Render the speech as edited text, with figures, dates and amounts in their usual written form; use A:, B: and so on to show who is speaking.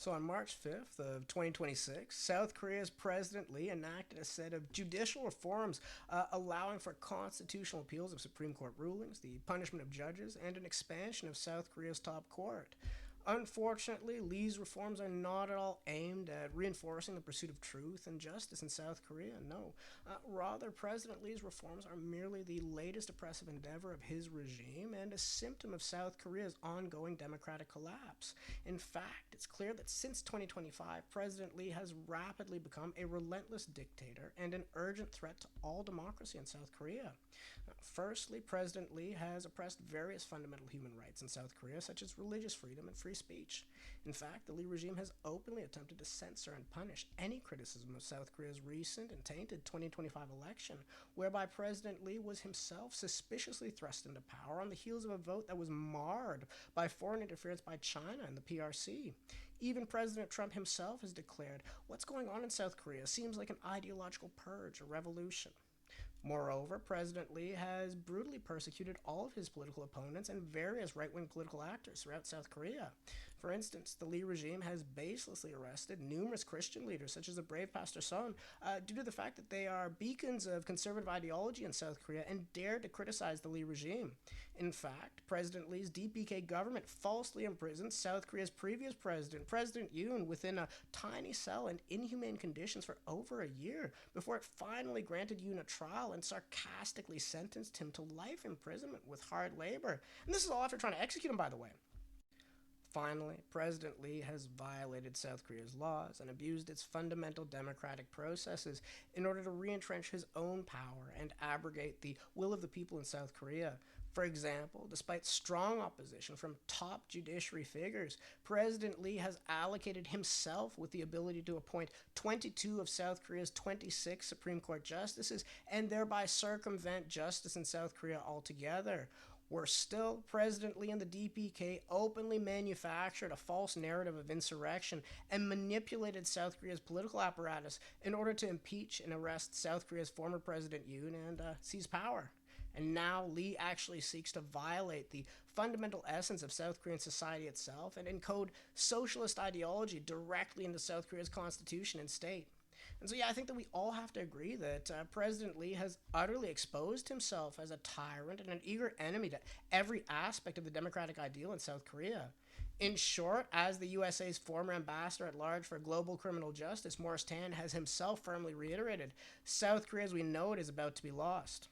A: So on March 5th of 2026, South Korea's President Lee enacted a set of judicial reforms allowing for constitutional appeals of Supreme Court rulings, the punishment of judges, and an expansion of South Korea's top court. Unfortunately, Lee's reforms are not at all aimed at reinforcing the pursuit of truth and justice in South Korea. No. Rather, President Lee's reforms are merely the latest oppressive endeavor of his regime and a symptom of South Korea's ongoing democratic collapse. In fact, it's clear that since 2025, President Lee has rapidly become a relentless dictator and an urgent threat to all democracy in South Korea. Firstly, President Lee has oppressed various fundamental human rights in South Korea, such as religious freedom and free speech. In fact, the Lee regime has openly attempted to censor and punish any criticism of South Korea's recent and tainted 2025 election, whereby President Lee was himself suspiciously thrust into power on the heels of a vote that was marred by foreign interference by China and the PRC. Even President Trump himself has declared what's going on in South Korea seems like an ideological purge or revolution. Moreover, President Lee has brutally persecuted all of his political opponents and various right wing political actors throughout South Korea. For instance, the Lee regime has baselessly arrested numerous Christian leaders, such as the brave Pastor Son, due to the fact that they are beacons of conservative ideology in South Korea and dared to criticize the Lee regime. In fact, President Lee's DPK government falsely imprisoned South Korea's previous president, President Yoon, within a tiny cell in inhumane conditions for over a year before it finally granted Yoon a trial and sarcastically sentenced him to life imprisonment with hard labor. And this is all after trying to execute him, by the way. Finally, President Lee has violated South Korea's laws and abused its fundamental democratic processes in order to re-entrench his own power and abrogate the will of the people in South Korea. For example, despite strong opposition from top judiciary figures, President Lee has allocated himself with the ability to appoint 22 of South Korea's 26 Supreme Court justices and thereby circumvent justice in South Korea altogether. Worse still, President Lee and the DPK openly manufactured a false narrative of insurrection and manipulated South Korea's political apparatus in order to impeach and arrest South Korea's former President Yoon and seize power. And now Lee actually seeks to violate the fundamental essence of South Korean society itself and encode socialist ideology directly into South Korea's constitution and state. And so, yeah, I think that we all have to agree that President Lee has utterly exposed himself as a tyrant and an eager enemy to every aspect of the democratic ideal in South Korea. In short, as the USA's former ambassador at large for global criminal justice, Morris Tan, has himself firmly reiterated, South Korea as we know it is about to be lost.